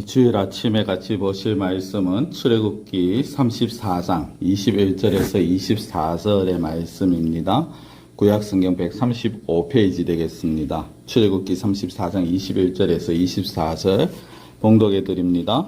주일 아침에 같이 보실 말씀은 출애굽기 34장 21절에서 24절의 말씀입니다. 구약성경 135페이지 되겠습니다. 출애굽기 34장 21절에서 24절 봉독해 드립니다.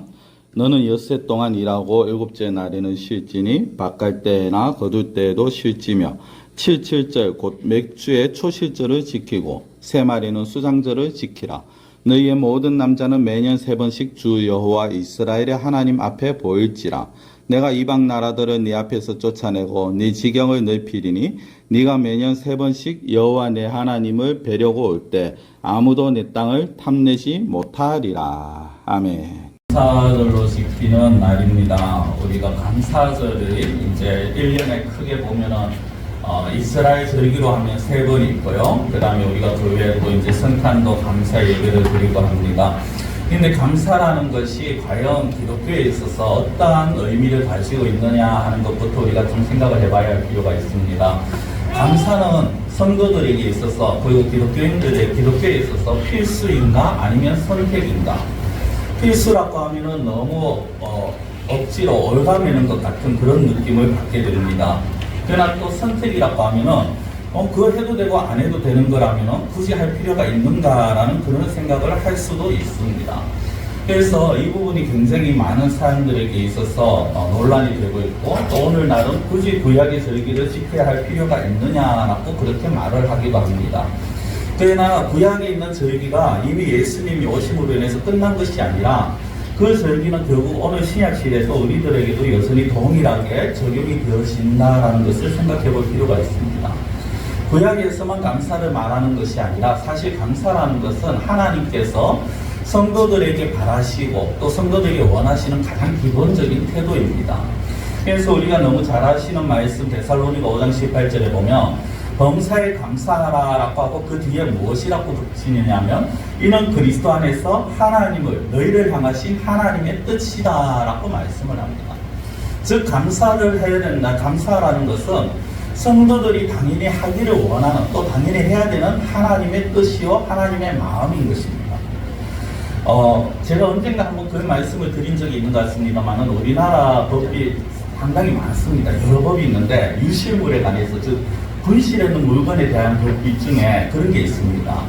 너는 엿새 동안 일하고 일곱째 날에는 쉴지니 밭갈 때나 거둘 때에도 쉴지며 77절 곧 맥주의 초실절을 지키고 세 마리는 수장절을 지키라. 너희의 모든 남자는 매년 3번씩 주 여호와 이스라엘의 하나님 앞에 보일지라. 내가 이방 나라들을 네 앞에서 쫓아내고 네 지경을 넓히리니 네가 매년 3번씩 여호와 내 하나님을 뵈려고 올 때 아무도 내 땅을 탐내지 못하리라. 아멘. 감사절로 지키는 날입니다. 우리가 감사절을 이제 1년에 크게 보면은 이스라엘 절기로 하면 3번 있고요. 그 다음에 우리가 교회에 또 이제 성탄도 감사 예배를 드리고 합니다. 근데 감사라는 것이 과연 기독교에 있어서 어떠한 의미를 가지고 있느냐 하는 것부터 우리가 좀 생각을 해봐야 할 필요가 있습니다. 감사는 성도들에게 있어서 그리고 기독교에 있어서 필수인가 아니면 선택인가? 필수라고 하면은 너무 억지로 올가매는 것 같은 그런 느낌을 받게 됩니다. 그러나 또 선택이라고 하면은 그걸 해도 되고 안 해도 되는 거라면은 굳이 할 필요가 있는가라는 그런 생각을 할 수도 있습니다. 그래서 이 부분이 굉장히 많은 사람들에게 있어서 논란이 되고 있고 또 오늘날은 굳이 구약의 절기를 지켜야 할 필요가 있느냐라고 그렇게 말을 하기도 합니다. 그러나 구약에 있는 절기가 이미 예수님이 오심으로 인해서 끝난 것이 아니라 그 절기는 결국 오늘 신약시대에서 우리들에게도 여전히 동일하게 적용이 되어진다라는 것을 생각해 볼 필요가 있습니다. 구약에서만 감사를 말하는 것이 아니라 사실 감사라는 것은 하나님께서 성도들에게 바라시고 또 성도들에게 원하시는 가장 기본적인 태도입니다. 그래서 우리가 너무 잘 아시는 말씀 데살로니가 5장 18절에 보면 범사에 감사하라라고 하고 그 뒤에 무엇이라고 붙이느냐면 이는 그리스도 안에서 하나님을 너희를 향하신 하나님의 뜻이다라고 말씀을 합니다. 즉 감사를 해야 된다. 감사라는 것은 성도들이 당연히 하기를 원하는 또 당연히 해야 되는 하나님의 뜻이요 하나님의 마음인 것입니다. 제가 언젠가 한번 그 말씀을 드린 적이 있는 것 같습니다만 우리나라 법이 상당히 많습니다. 여러 법이 있는데 유실물에 관해서 즉 분실하는 물건에 대한 법규 중에 그런 게 있습니다.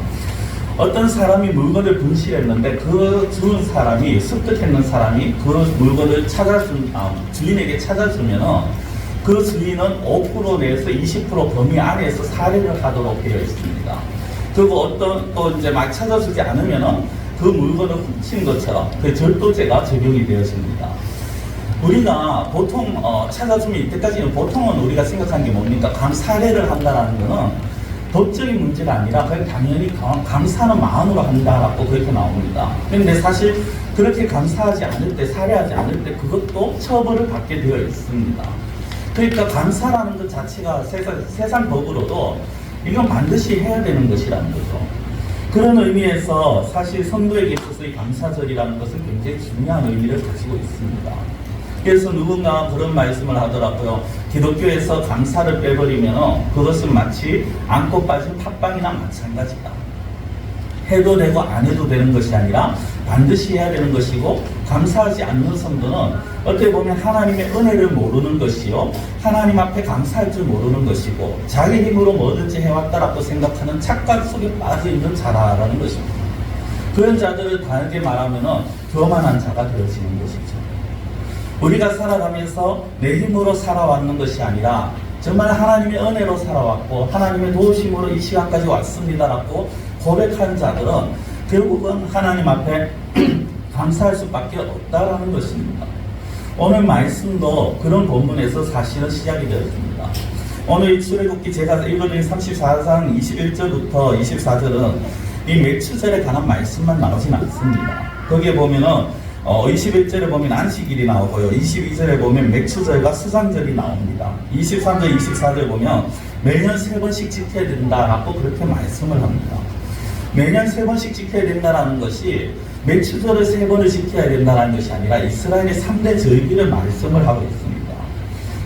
어떤 사람이 물건을 분실했는데 그 주는 사람이 습득했는 사람이 그 물건을 주인에게 찾아주면 그 주인은 5% 내에서 20% 범위 안에서 살해를 하도록 되어 있습니다. 그리고 또 이제 막 찾아주지 않으면 그 물건을 훔친 것처럼 그 절도죄가 적용이 되어집니다. 우리가 보통 찾아주면 이때까지는 보통은 우리가 생각한 게 뭡니까? 살해를 한다라는 거는 법적인 문제가 아니라 그냥 당연히 감사하는 마음으로 한다라고 그렇게 나옵니다. 그런데 사실 그렇게 감사하지 않을 때, 살해하지 않을 때 그것도 처벌을 받게 되어 있습니다. 그러니까 감사라는 것 자체가 세상 법으로도 이건 반드시 해야 되는 것이라는 거죠. 그런 의미에서 사실 성도에게 있어서 이 감사절이라는 것은 굉장히 중요한 의미를 가지고 있습니다. 그래서 누군가 그런 말씀을 하더라고요. 기독교에서 감사를 빼버리면 그것은 마치 안고 빠진 팥빵이나 마찬가지다. 해도 되고 안 해도 되는 것이 아니라 반드시 해야 되는 것이고 감사하지 않는 성도는 어떻게 보면 하나님의 은혜를 모르는 것이요 하나님 앞에 감사할 줄 모르는 것이고 자기 힘으로 뭐든지 해왔다라고 생각하는 착각 속에 빠져있는 자라라는 것입니다. 그런 자들을 다르게 말하면 교만한 자가 되어지는 것이죠. 우리가 살아가면서 내 힘으로 살아왔는 것이 아니라 정말 하나님의 은혜로 살아왔고 하나님의 도우심으로 이 시간까지 왔습니다라고 고백한 자들은 결국은 하나님 앞에 감사할 수밖에 없다라는 것입니다. 오늘 말씀도 그런 본문에서 사실은 시작이 되었습니다. 오늘 이 출애굽기 제가 읽어드린 34장 21절부터 24절은 이 맥추절에 관한 말씀만 나오진 않습니다. 거기에 보면은 21절에 보면 안식일이 나오고요. 22절에 보면 맥추절과 수장절이 나옵니다. 23절, 24절 보면 매년 3번씩 지켜야 된다라고 그렇게 말씀을 합니다. 매년 3번씩 지켜야 된다라는 것이 맥추절을 3번을 지켜야 된다는 것이 아니라 이스라엘의 3대 절기를 말씀을 하고 있습니다.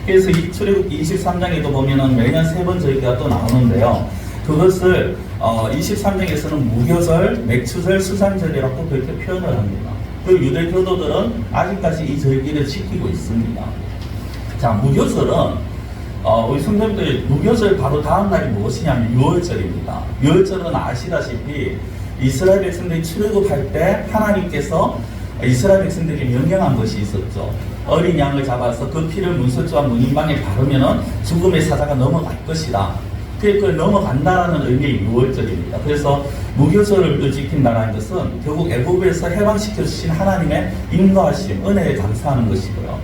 그래서 이 출애굽기 23장에도 보면은 매년 3번 절기가 또 나오는데요. 그것을 23장에서는 무교절, 맥추절, 수장절이라고 그렇게 표현을 합니다. 그 유대 교도들은 아직까지 이 절기를 지키고 있습니다. 자, 무교절은 우리 성도님들 무교절 바로 다음 날이 무엇이냐면 유월절입니다. 유월절은 아시다시피 이스라엘 백성들이 출애굽할 때 하나님께서 이스라엘 백성들에게 명령한 것이 있었죠. 어린 양을 잡아서 그 피를 문설주와 문인방에 바르면은 죽음의 사자가 넘어갈 것이다. 그걸 넘어간다라는 의미의 유월절입니다. 그래서 무교절을 지킨다는 것은 결국 애굽에서 해방시켜 주신 하나님의 인도하심, 은혜에 감사하는 것이고요.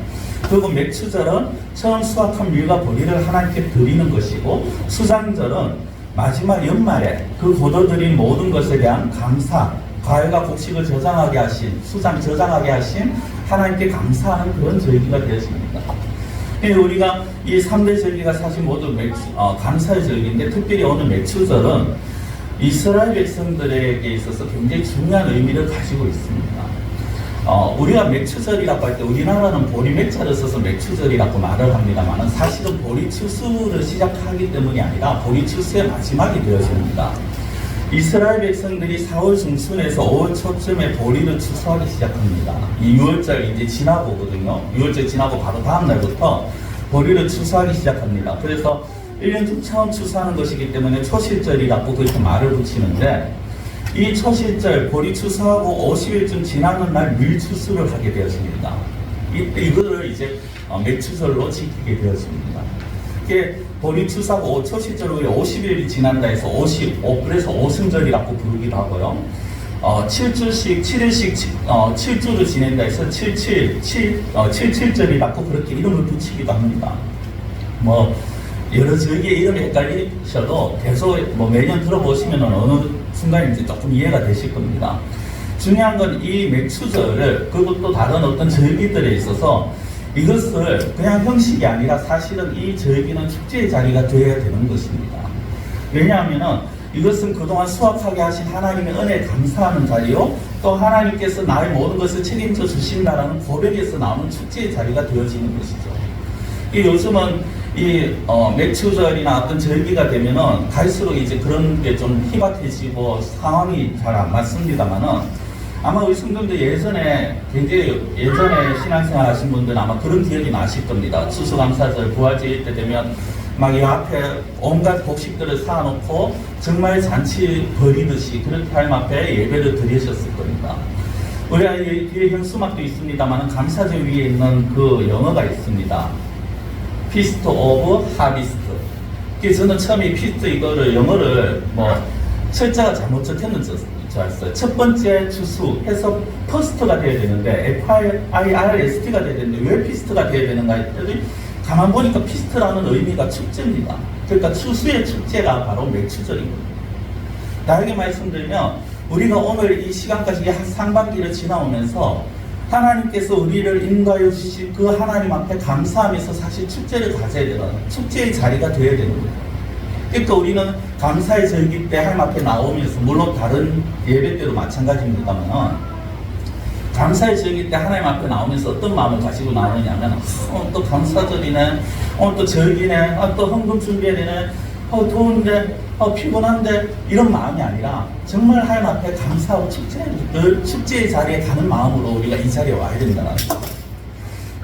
그리고 맥추절은 처음 수확한 밀과 보리를 하나님께 드리는 것이고, 수장절은 마지막 연말에 그 거둬들인 모든 것에 대한 감사, 과일과 곡식을 저장하게 하신, 수장 저장하게 하신 하나님께 감사하는 그런 절기가 되었습니다. 우리가 이 3대 절기가 사실 모두 감사의 절기인데, 특별히 오늘 맥추절은 이스라엘 백성들에게 있어서 굉장히 중요한 의미를 가지고 있습니다. 우리가 맥추절이라고 할 때 우리나라는 보리 맥자를 써서 맥추절이라고 말을 합니다만, 사실은 보리 추수를 시작하기 때문이 아니라 보리 추수의 마지막이 되어집니다. 이스라엘 백성들이 4월 중순에서 5월 초쯤에 보리를 추수하기 시작합니다. 이 6월절 이제 지나고거든요. 6월절 지나고 바로 다음 날부터 보리를 추수하기 시작합니다. 그래서 1년 중 처음 추수하는 것이기 때문에 초실절이라고 그렇게 말을 붙이는데, 이 초실절 보리 추수하고 50일쯤 지나는 날 밀추수를 하게 되었습니다. 이거를 이제 맥추절로 지키게 되었습니다. 이게 보리 추수하고 초실절 후에 50일이 지난다 해서 55, 그래서 오승절이라고 부르기도 하고요. 7주씩, 7일씩 7주를 지낸다 해서 77절이라고 그렇게 이름을 붙이기도 합니다. 여러 절기의 이름이 헷갈리셔도 계속 매년 들어보시면 어느 순간인지 조금 이해가 되실 겁니다. 중요한 건 이 맥추절을, 그리고 또 다른 어떤 절기들에 있어서 이것을 그냥 형식이 아니라 사실은 이 절기는 축제의 자리가 되어야 되는 것입니다. 왜냐하면 이것은 그동안 수확하게 하신 하나님의 은혜에 감사하는 자리요, 또 하나님께서 나의 모든 것을 책임져 주신다라는 고백에서 나오는 축제의 자리가 되어지는 것이죠. 요즘은 맥추절이나 어떤 절기가 되면은 갈수록 이제 그런 게 좀 희박해지고 상황이 잘 안 맞습니다만은, 아마 우리 성도님들 예전에 신앙생활 하신 분들은 아마 그런 기억이 나실 겁니다. 추수감사절, 부활절 때 되면 막 이 앞에 온갖 곡식들을 쌓아놓고 정말 잔치 벌이듯이 그렇게 하나님 앞에 예배를 드리셨을 겁니다. 우리가 뒤에 현수막도 있습니다만 감사절 위에 있는 그 영어가 있습니다. 피스트 오브 하비스트. 저는 처음에 피스트 이거를 영어를 철자가 잘못 적혔는 줄 알았어요. 첫 번째 추수 해서 퍼스트가 돼야 되는데 FIRST가 돼야 되는데 왜 피스트가 돼야 되는가 했더니, 가만 보니까 피스트라는 의미가 축제입니다. 그러니까 추수의 축제가 바로 맥추절입니다. 다르게 말씀드리면 우리가 오늘 이 시간까지 상반기를 지나오면서 하나님께서 우리를 인도하여 주신 그 하나님 앞에 감사하면서 사실 축제를 가져야 되는, 축제의 자리가 되어야 되는 거예요. 그러니까 우리는 감사의 절기 때 하나님 앞에 나오면서, 물론 다른 예배 때도 마찬가지입니다만, 감사의 절기 때 하나님 앞에 나오면서 어떤 마음을 가지고 나오느냐면, 또 감사절이네, 또 절기네, 또 헌금 준비해야 되네, 더운데, 피곤한데, 이런 마음이 아니라 정말 하나님 앞에 감사하고 축제의 자리에 가는 마음으로 우리가 이 자리에 와야 된다는 거죠.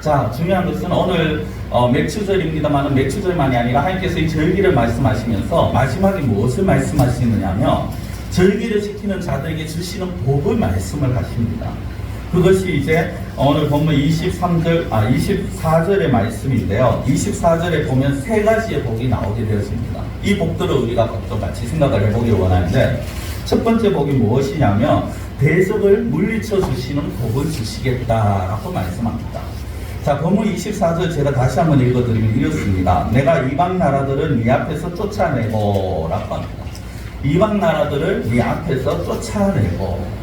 자, 중요한 것은 오늘 맥추절입니다만 맥추절만이 아니라 하나님께서 이 절기를 말씀하시면서 마지막에 무엇을 말씀하시느냐면, 절기를 지키는 자들에게 주시는 복을 말씀을 하십니다. 그것이 이제 오늘 본문 24절의 말씀인데요. 24절에 보면 세 가지의 복이 나오게 되었습니다. 이 복들을 우리가 또 같이 생각을 해보기 원하는데, 첫 번째 복이 무엇이냐면 대적을 물리쳐 주시는 복을 주시겠다라고 말씀합니다. 자, 본문 24절 제가 다시 한번 읽어드리면 이렇습니다. 내가 이방 나라들을 네 앞에서 쫓아내고 라고 합니다. 이방 나라들을 네 앞에서 쫓아내고.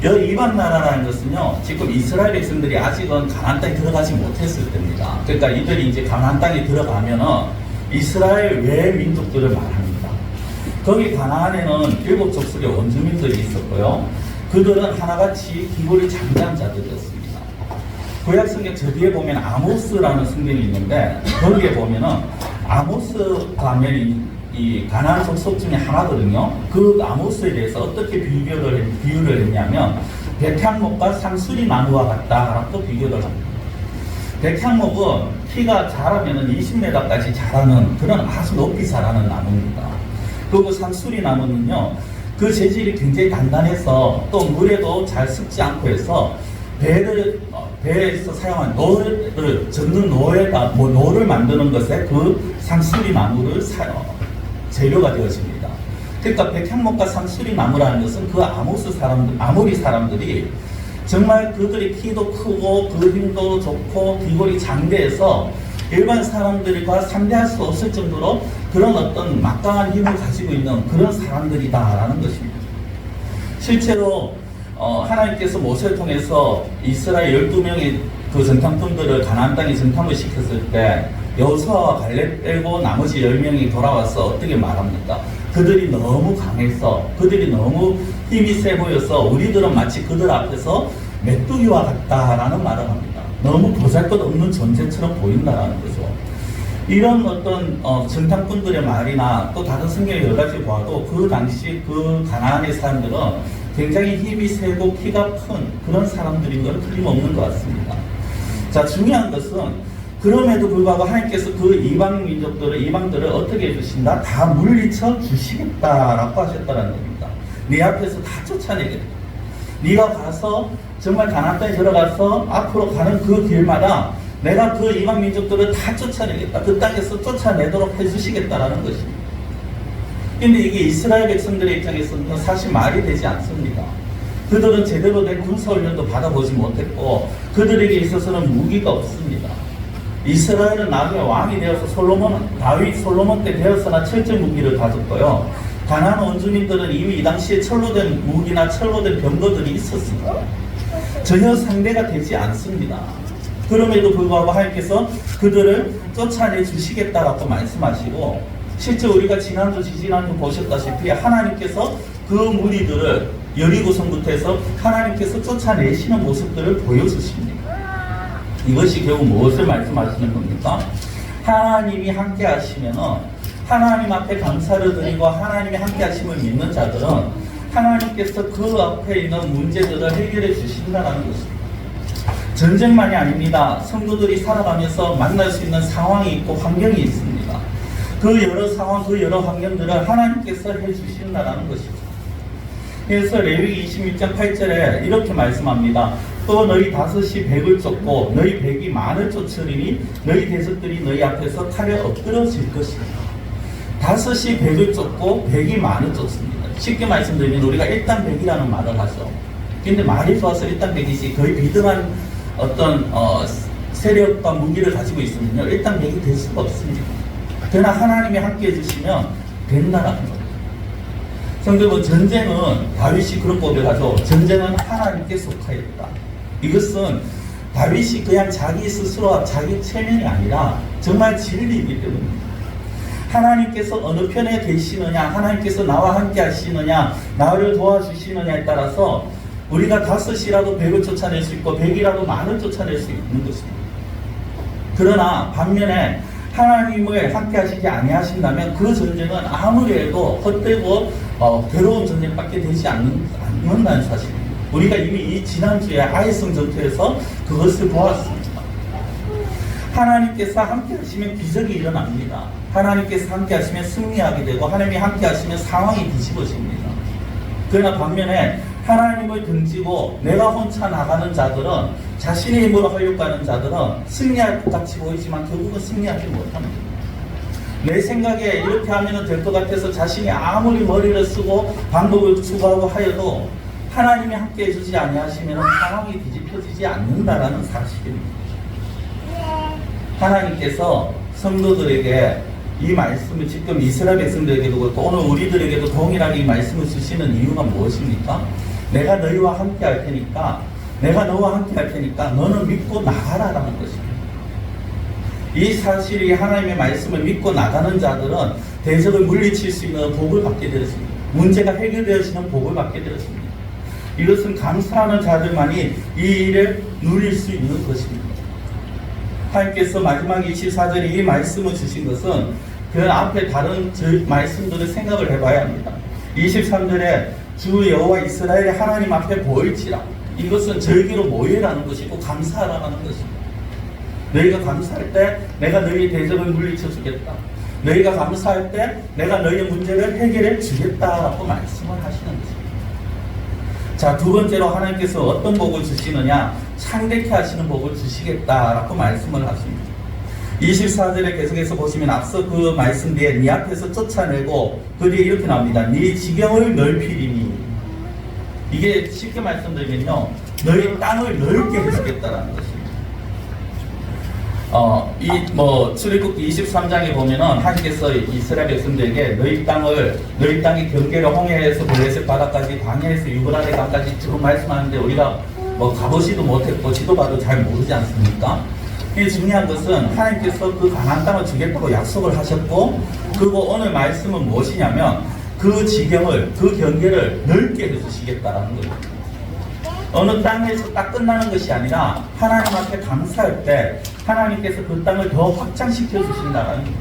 이 이방 나라라는 것은요, 지금 이스라엘 백성들이 아직은 가나안 땅에 들어가지 못했을 때입니다. 그러니까 이들이 이제 가나안 땅에 들어가면은 이스라엘 외 민족들을 말합니다. 거기 가나안에는 7 족속의 원주민들이 있었고요. 그들은 하나같이 기골이 장대한 자들이었습니다. 구약성경 저 뒤에 보면 아모스라는 성경이 있는데, 거기에 보면은 아모스 가면 이 가나안 족속 중에 하나거든요. 그 아모스에 대해서 어떻게 비유를 했냐면, 백향목과 상수리 나무와 같다라고 비교를 합니다. 백향목은 키가 자라면 20m까지 자라는 그런 아주 높이 자라는 나무입니다. 그리고 상수리 나무는요, 그 재질이 굉장히 단단해서 또 물에도 잘 습지 않고 해서 배에서 사용한 노를 젓는 노에다 노를 만드는 것에 그 상수리 나무를 재료가 되어집니다. 그러니까 백향목과 상수리 나무라는 것은 그 아모리 사람들이 정말 그들의 키도 크고 그 힘도 좋고 비골이 장대해서 일반 사람들과 상대할 수 없을 정도로 그런 어떤 막강한 힘을 가지고 있는 그런 사람들이다라는 것입니다. 실제로 하나님께서 모세를 통해서 이스라엘 12명의 그 전탐꾼들을 가나안 땅에 전탐을 시켰을 때 여호수아와 갈렙 빼고 나머지 10명이 돌아와서 어떻게 말합니까? 그들이 너무 강해서 그들이 너무 힘이 세 보여서 우리들은 마치 그들 앞에서 메뚜기와 같다라는 말을 합니다. 너무 보잘것없는 존재처럼 보인다라는 거죠. 이런 어떤 전탐꾼들의 말이나 또 다른 성경의 여러 가지 봐도 그 당시 그 가나안의 사람들은 굉장히 힘이 세고 키가 큰 그런 사람들인 건 틀림없는 것 같습니다. 자, 중요한 것은 그럼에도 불구하고 하나님께서 그 이방들을 어떻게 해주신다? 다 물리쳐 주시겠다라고 하셨다는 겁니다. 네 앞에서 다 쫓아내겠다. 네가 가서 정말 가나안 땅에 들어가서 앞으로 가는 그 길마다 내가 그 이방 민족들을 다 쫓아내겠다. 그 땅에서 쫓아내도록 해주시겠다라는 것입니다. 근데 이게 이스라엘 백성들의 입장에서는 사실 말이 되지 않습니다. 그들은 제대로 된 군사훈련도 받아보지 못했고 그들에게 있어서는 무기가 없습니다. 이스라엘은 나중에 왕이 되어서 솔로몬 때 되었으나 철제 무기를 가졌고요. 가나안 원주민들은 이미 이 당시에 철로 된 무기나 철로 된 병거들이 있었습니다. 전혀 상대가 되지 않습니다. 그럼에도 불구하고 하나님께서 그들을 쫓아내 주시겠다라고 말씀하시고 실제 우리가 지지난주 보셨다시피 하나님께서 그 무리들을 여리고성부터 해서 하나님께서 쫓아내시는 모습들을 보여주십니다. 이것이 결국 무엇을 말씀하시는 겁니까? 하나님이 함께 하시면 하나님 앞에 감사를 드리고 하나님이 함께 하심을 믿는 자들은 하나님께서 그 앞에 있는 문제들을 해결해 주신다는 것입니다. 전쟁만이 아닙니다. 성도들이 살아가면서 만날 수 있는 상황이 있고 환경이 있습니다. 그 여러 상황, 그 여러 환경들을 하나님께서 해주신다는 것입니다. 그래서 레위기 26장 8절에 이렇게 말씀합니다. 또 너희 다섯이 백을 쫓고 너희 백이 만을 쫓으리니 너희 대적들이 너희 앞에서 칼에 엎드러질 것이다. 다섯이 백을 쫓고 백이 만을 쫓습니다. 쉽게 말씀드리면 우리가 일단 백이라는 말을 하죠. 근데 말이 좋아서 일단 백이지 거의 비등한 어떤 세력과 무기를 가지고 있으면요 일단 백이 될 수가 없습니다. 그러나 하나님이 함께 해주시면 된다라는 거예요. 성경은 전쟁은 다윗이 그런 고백을 하죠. 전쟁은 하나님께 속하였다. 이것은 다윗이 그냥 자기 스스로와 자기 체면이 아니라 정말 진리이기 때문입니다. 하나님께서 어느 편에 계시느냐, 하나님께서 나와 함께 하시느냐, 나를 도와주시느냐에 따라서 우리가 다섯이라도 백을 쫓아낼 수 있고 백이라도 만을 쫓아낼 수 있는 것입니다. 그러나 반면에 하나님을 함께 하시지 아니하신다면 그 전쟁은 아무리 해도 헛되고 괴로운 전쟁밖에 되지 않는다는 사실입니다. 우리가 이미 이 지난주에 아이성 전투에서 그것을 보았습니다. 하나님께서 함께 하시면 기적이 일어납니다. 하나님께서 함께 하시면 승리하게 되고 하나님이 함께 하시면 상황이 뒤집어집니다. 그러나 반면에 하나님을 등지고 내가 혼자 나가는 자들은 자신의 힘으로 하려고 하는 자들은 승리할 것 같이 보이지만 결국은 승리하지 못합니다. 내 생각에 이렇게 하면 될 것 같아서 자신이 아무리 머리를 쓰고 방법을 추구하고 하여도 하나님이 함께 해주지 아니하시면 상황이 뒤집혀지지 않는다라는 사실입니다. 하나님께서 성도들에게 이 말씀을 지금 이스라엘 백성들에게도 또 오늘 우리들에게도 동일하게 이 말씀을 주시는 이유가 무엇입니까? 내가 너희와 함께 할 테니까, 내가 너와 함께 할 테니까 너는 믿고 나가라라는 것입니다. 이 사실이 하나님의 말씀을 믿고 나가는 자들은 대적을 물리칠 수 있는 복을 받게 되었습니다. 문제가 해결되어지는 복을 받게 되었습니다. 이것은 감사하는 자들만이 이 일을 누릴 수 있는 것입니다. 하나님께서 마지막 24절에 이 말씀을 주신 것은 그 앞에 다른 말씀들을 생각을 해봐야 합니다. 23절에 주 여호와 이스라엘의 하나님 앞에 보일지라, 이것은 절기로 모여라는 것이고 감사하라는 것입니다. 너희가 감사할 때 내가 너희의 대적을 물리쳐 주겠다. 너희가 감사할 때 내가 너희의 문제를 해결해 주겠다라고 말씀을 하시는 것입니다. 자, 두 번째로 하나님께서 어떤 복을 주시느냐? 창대케 하시는 복을 주시겠다라고 말씀을 하십니다. 24절에 계속해서 보시면 앞서 그 말씀 뒤에 네 앞에서 쫓아내고 그 뒤에 이렇게 나옵니다. 네 지경을 넓히리니. 이게 쉽게 말씀드리면요, 너희 땅을 넓게 해주겠다라는 것입니다. 출애굽기 23장에 보면은 하나님께서 이스라엘 백성들에게 너희 땅의 경계를 홍해에서 블레셋 바다까지, 광야에서 유브라데 강까지 쭉 말씀하는데 우리가 가보지도 못했고 지도봐도 잘 모르지 않습니까? 이 중요한 것은 하나님께서 그 강한 땅을 주겠다고 약속을 하셨고, 그리고 오늘 말씀은 무엇이냐면 그 지경을, 그 경계를 넓게 해주시겠다라는 거예요. 어느 땅에서 딱 끝나는 것이 아니라 하나님 앞에 감사할 때 하나님께서 그 땅을 더 확장시켜 주신다는 거예요.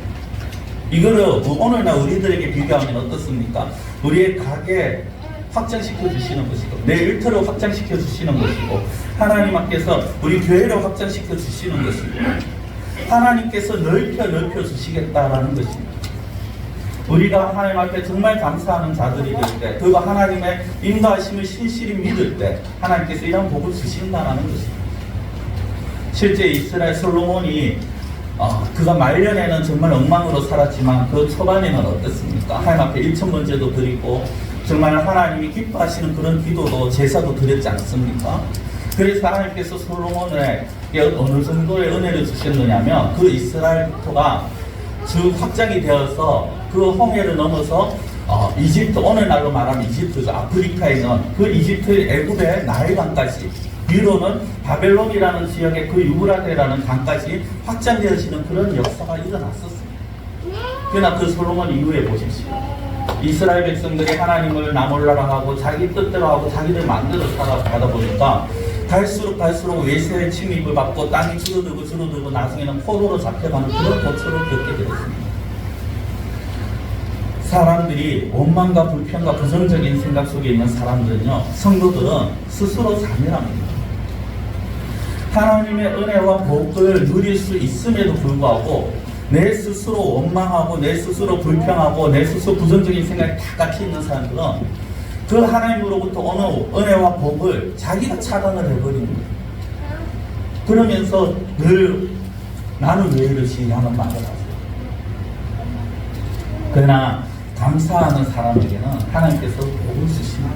이거를 오늘날 우리들에게 비교하면 어떻습니까? 우리의 가게 확장시켜 주시는 것이고, 내 일터를 확장시켜 주시는 것이고, 하나님 앞에서 우리 교회를 확장시켜 주시는 것이고, 하나님께서 넓혀 주시겠다라는 것입니다. 우리가 하나님 앞에 정말 감사하는 자들이 될 때, 그리고 하나님의 인도하심을 신실히 믿을 때 하나님께서 이런 복을 주신다는 것입니다. 실제 이스라엘 솔로몬이 그가 말년에는 정말 엉망으로 살았지만 그 초반에는 어떻습니까? 하나님 앞에 일천번제도 드리고 정말 하나님이 기뻐하시는 그런 기도도 제사도 드렸지 않습니까? 그래서 하나님께서 솔로몬에게 어느 정도의 은혜를 주셨느냐면 그 이스라엘 국토가 쭉 확장이 되어서 그 홍해를 넘어서 이집트, 오늘날로 말하면 이집트죠. 아프리카에 있는 그 이집트 애굽의 나일강까지, 위로는 바벨론이라는 지역의 그 유브라데라는 강까지 확장되어지는 그런 역사가 일어났었습니다. 그러나 그 솔로몬 이후에 보십시오. 이스라엘 백성들이 하나님을 나몰라라 하고 자기 뜻대로 하고 자기들 마음대로 살아가다 보니까 갈수록 외세의 침입을 받고 땅이 줄어들고 나중에는 포로로 잡혀가는 그런 고초를 겪게 되었습니다. 사람들이 원망과 불평과 부정적인 생각 속에 있는 사람들은요, 성도들은 스스로 자멸합니다. 하나님의 은혜와 복을 누릴 수 있음에도 불구하고 내 스스로 원망하고 내 스스로 불평하고 내 스스로 부정적인 생각이 다 갇혀 있는 사람들은 그 하나님으로부터 오는 은혜와 복을 자기가 차단을 해버리는 거예요. 그러면서 늘 나는 왜 이러지 하는 말을 하세요. 그러나 감사하는 사람에게는 하나님께서 복을 주십니다.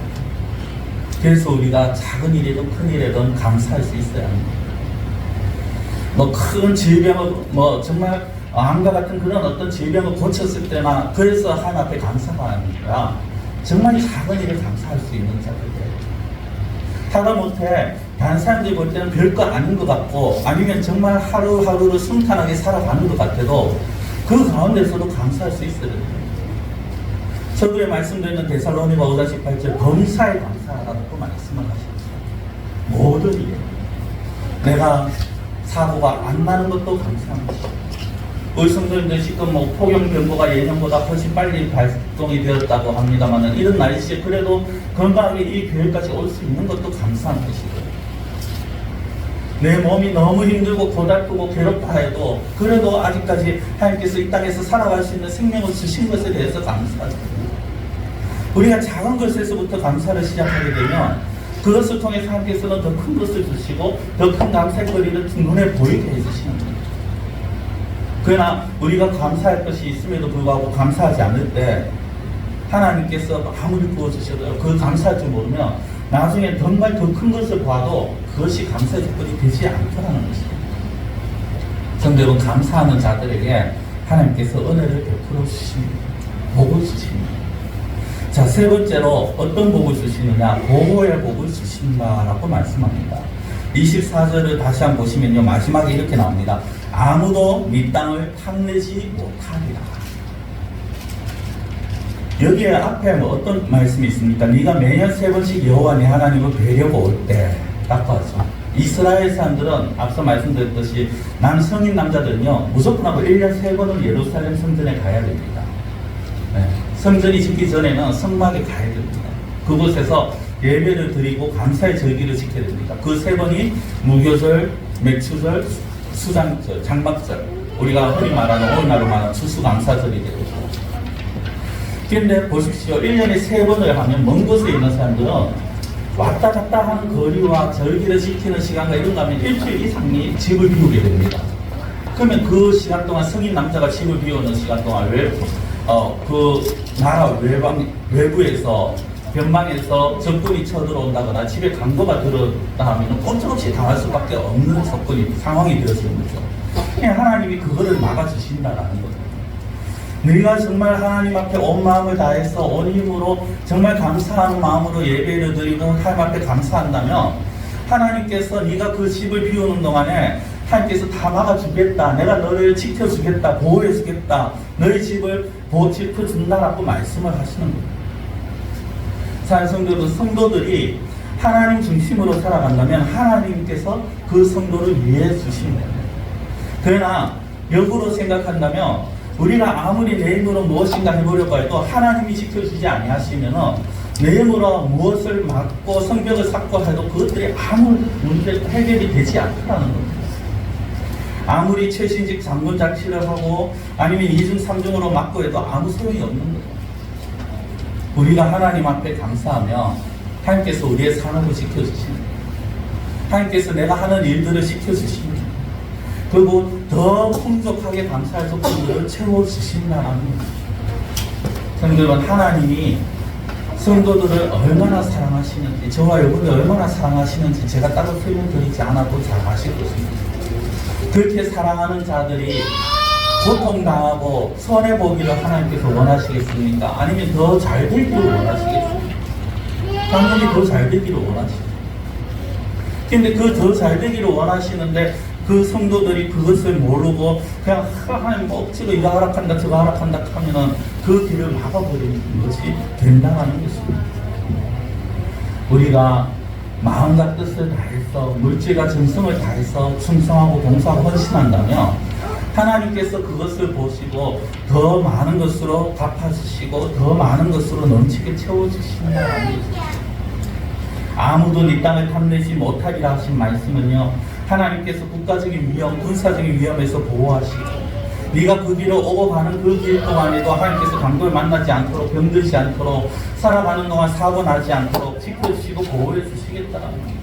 그래서 우리가 작은 일이든 큰 일이든 감사할 수 있어야 합니다. 큰 질병을 정말 암과 같은 그런 어떤 질병을 고쳤을 때나 그래서 하나님 앞에 감사가 아니라 정말 작은 일을 감사할 수 있는 자들이에요. 하다못해 다른 사람들이 볼 때는 별거 아닌 것 같고 아니면 정말 하루하루를 순탄하게 살아가는 것 같아도 그 가운데서도 감사할 수 있어야 돼요. 서두에 말씀드리는 데살로니가 5장 18절 범사에 감사하라고 말씀을 하셨어요. 모든 일에 내가 사고가 안 나는 것도 감사한 것이죠. 우리 성도님들 지금 폭염 경보가 예년보다 훨씬 빨리 발동이 되었다고 합니다만 이런 날씨에 그래도 건강하게 이 교회까지 올 수 있는 것도 감사한 것이고, 내 몸이 너무 힘들고 고달프고 괴롭다 해도 그래도 아직까지 하나님께서 이 땅에서 살아갈 수 있는 생명을 주신 것에 대해서 감사하죠. 우리가 작은 것에서부터 감사를 시작하게 되면 그것을 통해 하나님께서는 더 큰 것을 주시고 더 큰 감사거리를 눈에 보이게 해주시는 거예요. 그러나 우리가 감사할 것이 있음에도 불구하고 감사하지 않을 때 하나님께서 아무리 부어주셔도 그 감사할 줄 모르면 나중에 정말 더 큰 것을 봐도 그것이 감사의 조건이 되지 않더라는 것입니다. 성도 여러분, 감사하는 자들에게 하나님께서 은혜를 베풀어 주십니다. 복을 주십니다. 자, 세 번째로 어떤 복을 주시느냐? 보호의 복을 주신다라고 말씀합니다. 24절을 다시 한번 보시면요, 마지막에 이렇게 나옵니다. 아무도 네 땅을 탐내지 못하리라. 여기에 앞에 어떤 말씀이 있습니까? 네가 매년 3번씩 여호와 네 하나님을 뵈려고 올 때 딱 봐서 이스라엘 사람들은 앞서 말씀드렸듯이 남성인 남자들은요 무조건 하고 1년 3번은 예루살렘 성전에 가야 됩니다. 네. 성전이 짓기 전에는 성막에 가야 됩니다. 그곳에서 예배를 드리고 감사의 절기를 지켜야 됩니다. 그 세 번이 무교절, 맥추절, 수장절, 장막절, 우리가 흔히 말하는 오늘날로 말하는 추수감사절이 되죠. 그런데 보십시오. 1년에 3번을 하면 먼 곳에 있는 사람들은 왔다 갔다 하는 거리와 절기를 지키는 시간과 이런 거 하면 일주일 이상이 집을 비우게 됩니다. 그러면 그 시간 동안 성인 남자가 집을 비우는 시간 동안 그 나라 외부에서 변방에서 적군이 쳐들어온다거나 집에 강도가 들어온다 하면 꼼짝없이 당할 수밖에 없는 상황이 되어지는 거죠. 하나님이 그거를 막아주신다라는 거죠. 너희가 정말 하나님 앞에 온 마음을 다해서 온 힘으로 정말 감사하는 마음으로 예배를 드리고 하나님 앞에 감사한다면 하나님께서 네가 그 집을 비우는 동안에 하나님께서 다 막아주겠다. 내가 너를 지켜주겠다. 보호해주겠다. 너희 집을 지켜준다라고 말씀을 하시는 거예요. 성도들이 하나님 중심으로 살아간다면 하나님께서 그 성도를 위해 주시는 거예요. 그러나 역으로 생각한다면 우리가 아무리 내 힘으로 무엇인가 해보려고 해도 하나님이 지켜주지 아니하시면 내 힘으로 무엇을 막고 성벽을 쌓고 해도 그것들이 아무 문제 해결이 되지 않다는 겁니다. 아무리 최신식 장군 장치를 하고 아니면 2중 3중으로 막고 해도 아무 소용이 없는 거예요. 우리가 하나님 앞에 감사하며 하나님께서 우리의 산업을 지켜주시는 거예요. 하나님께서 내가 하는 일들을 지켜주시는 거예요. 그리고 더 풍족하게 감사할 조건들을 채워주신다는 거예요. 성도들은 하나님이 성도들을 얼마나 사랑하시는지, 저와 여러분을 얼마나 사랑하시는지 제가 따로 설명드리지 않아도 잘 아실 것입니다. 그렇게 사랑하는 자들이 고통당하고 손해보기를 하나님께서 원하시겠습니까? 아니면 더 잘 되기를 원하시겠습니까? 당연히 더 잘 되기를 원하시죠. 근데 그 더 잘 되기를 원하시는데 그 성도들이 그것을 모르고 그냥 하나님 억지로 이거 하락한다 저거 하락한다 하면은 그 길을 막아버리는 것이 된다는 것입니다. 우리가 마음과 뜻을 다해서 물질과 정성을 다해서 충성하고 봉사하고 헌신한다면 하나님께서 그것을 보시고 더 많은 것으로 갚아주시고 더 많은 것으로 넘치게 채워주신다는 것입니다. 아무도 네 땅을 탐내지 못하리라 하신 말씀은요, 하나님께서 국가적인 위험, 군사적인 위험에서 보호하시고 네가 그 길을 오고 가는 그 길 동안에도 하나님께서 강도를 만나지 않도록 병들지 않도록 살아가는 동안 사고 나지 않도록 지켜주시고 보호해 주시겠다는 겁니다.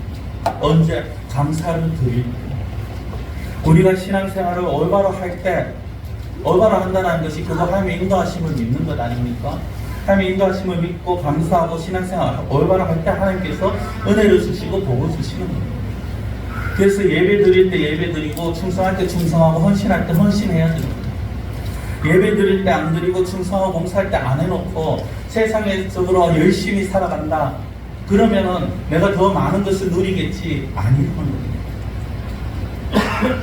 언제? 감사를 드릴 때. 우리가 신앙생활을 올바로 할 때, 올바로 한다는 것이 그거 하나님의 인도하심을 믿는 것 아닙니까? 하나님의 인도하심을 믿고 감사하고 신앙생활 올바로 할 때 하나님께서 은혜를 주시고 복을 주시는 겁니다. 그래서 예배 드릴 때 예배 드리고 충성할 때 충성하고 헌신할 때 헌신해야 됩니다. 예배 드릴 때 안 드리고 충성하고 봉사할 때 안 해놓고 세상적으로 열심히 살아간다. 그러면은 내가 더 많은 것을 누리겠지. 아니라는 겁니다.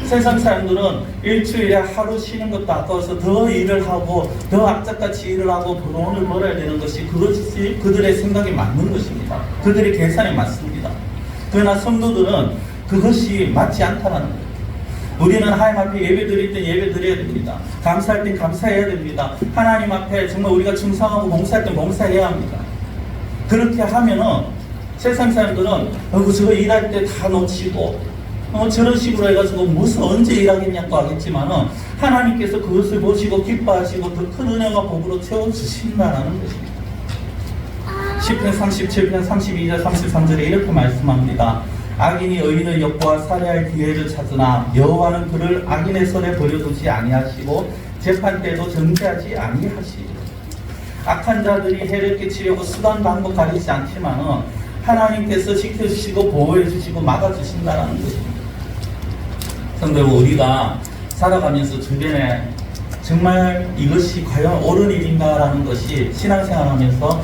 세상 사람들은 일주일에 하루 쉬는 것도 아까워서 더 일을 하고 더 악착같이 일을 하고 돈을 벌어야 되는 것이 그것이 그들의 생각이 맞는 것입니다. 그들의 계산에 맞습니다. 그러나 성도들은 그것이 맞지 않다는 거예요. 우리는 하나님 앞에 예배 드릴 땐 예배 드려야 됩니다. 감사할 땐 감사해야 됩니다. 하나님 앞에 정말 우리가 충성하고 봉사할 땐 봉사해야 합니다. 그렇게 하면은 세상 사람들은 저거 일할 때 다 놓치고 저런 식으로 해가지고 무슨 언제 일하겠냐고 하겠지만은 하나님께서 그것을 보시고 기뻐하시고 더 큰 은혜와 복으로 채워주신다는 것입니다. 시편 37편 32절 33절에 이렇게 말씀합니다. 악인이 의인을 엿보아 살해할 기회를 찾으나 여호와는 그를 악인의 손에 버려두지 아니하시고 재판 때도 정죄하지 아니하시리라. 악한 자들이 해를 끼치려고 수단 방법 가리지 않지만은 하나님께서 지켜주시고 보호해주시고 막아주신다는 것입니다. 성도 여러분, 우리가 살아가면서 주변에 정말 이것이 과연 옳은 일인가라는 것이 신앙생활하면서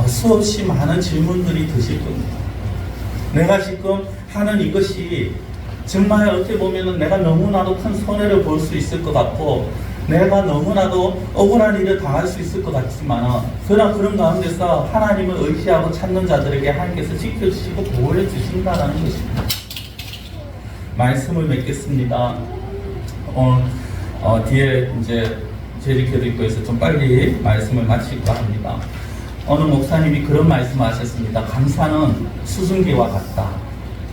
수없이 많은 질문들이 드실 겁니다. 내가 지금 하는 이것이 정말 어떻게 보면 내가 너무나도 큰 손해를 볼 수 있을 것 같고 내가 너무나도 억울한 일을 당할 수 있을 것 같지만 그러나 그런 가운데서 하나님을 의지하고 찾는 자들에게 하나님께서 지켜주시고 보호해 주신다는 것입니다. 말씀을 맺겠습니다. 뒤에 이제 제리케도 있고 해서 좀 빨리 말씀을 마칠까 합니다. 어느 목사님이 그런 말씀하셨습니다. 감사는 수증기와 같다.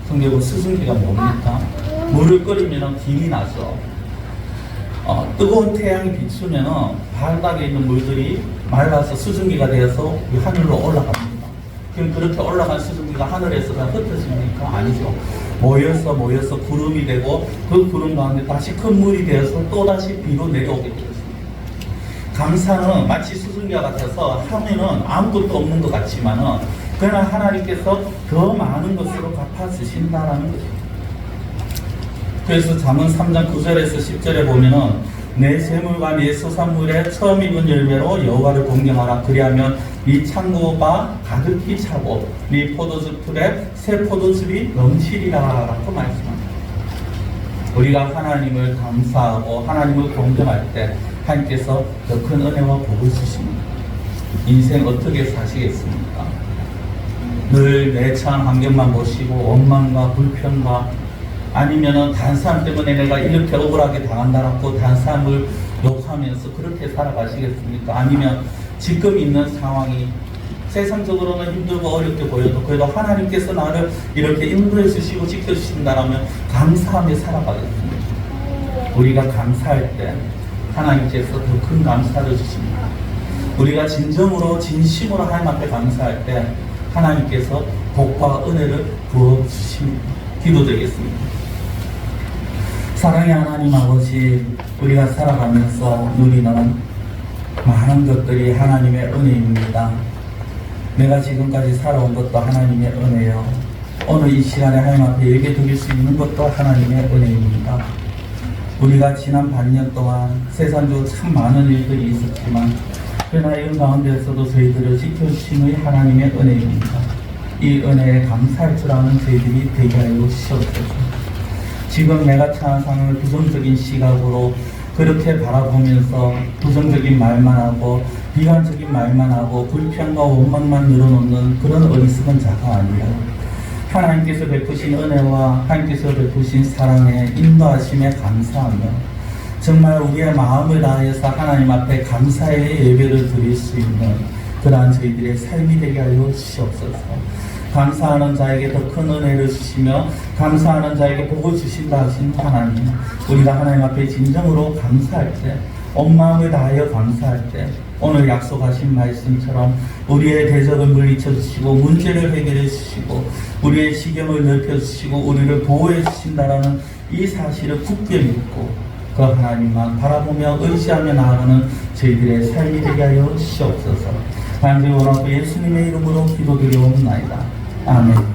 성경은 수증기가 뭡니까? 물을 끓이면 김이 나죠. 뜨거운 태양이 비추면 바닥에 있는 물들이 말라서 수증기가 되어서 이 하늘로 올라갑니다. 그럼 그렇게 올라간 수증기가 하늘에서 다 흩어집니까? 아니죠. 모여서 구름이 되고 그 구름 가운데 다시 큰 물이 되어서 또다시 비로 내려오게 되었습니다. 감사는 마치 수증기와 같아서 하면은 아무것도 없는 것 같지만은 그러나 하나님께서 더 많은 것으로 갚아주신다라는 거죠. 그래서 잠언 3장 9절에서 10절에 보면은 내 재물과 내 소산물에 처음 입은 열매로 여호와를 공경하라. 그리하면 네 창고가 가득히 차고 네 포도즙 틀에 새 포도즙이 넘치리라 라고 말씀합니다. 우리가 하나님을 감사하고 하나님을 공경할 때 하나님께서 더 큰 은혜와 복을 주십니다. 인생 어떻게 사시겠습니까? 늘 매차한 환경만 보시고 원망과 불평과 아니면은 다른 사람 때문에 내가 이렇게 억울하게 당한다라고 다른 사람을 욕하면서 그렇게 살아가시겠습니까? 아니면 지금 있는 상황이 세상적으로는 힘들고 어렵게 보여도 그래도 하나님께서 나를 이렇게 인도해 주시고 지켜주신다라면 감사하며 살아가겠습니다. 우리가 감사할 때 하나님께서 더 큰 감사를 주십니다. 우리가 진정으로 진심으로 하나님 앞에 감사할 때 하나님께서 복과 은혜를 부어주십니다. 기도드리겠습니다. 사랑의 하나님 아버지, 우리가 살아가면서 누리는 많은 것들이 하나님의 은혜입니다. 내가 지금까지 살아온 것도 하나님의 은혜요. 오늘 이 시간에 하나님 앞에 예배 드릴 수 있는 것도 하나님의 은혜입니다. 우리가 지난 반년 동안 세상적으로 참 많은 일들이 있었지만 그러나 이런 가운데에서도 저희들을 지켜주시는 하나님의 은혜입니다. 이 은혜에 감사할 줄 아는 저희들이 되게 하여 주시옵소서. 지금 내가 처한 상황을 부정적인 시각으로 그렇게 바라보면서 부정적인 말만 하고 비관적인 말만 하고 불평과 원망만 늘어놓는 그런 어리석은 자가 아니라 하나님께서 베푸신 은혜와 하나님께서 베푸신 사랑에 인도하심에 감사하며 정말 우리의 마음을 다해서 하나님 앞에 감사의 예배를 드릴 수 있는 그러한 저희들의 삶이 되게 하여 주시옵소서. 감사하는 자에게 더 큰 은혜를 주시며 감사하는 자에게 복을 주신다 하신 하나님, 우리가 하나님 앞에 진정으로 감사할 때, 온 마음을 다하여 감사할 때 오늘 약속하신 말씀처럼 우리의 대적을 물리쳐 주시고 문제를 해결해 주시고 우리의 시경을 넓혀 주시고 우리를 보호해 주신다라는 이 사실을 굳게 믿고 그 하나님만 바라보며 의지하며 나아가는 저희들의 삶이 되게 하여 주시옵소서. 간절히 원하고 예수님의 이름으로 기도드리옵나이다. 아멘.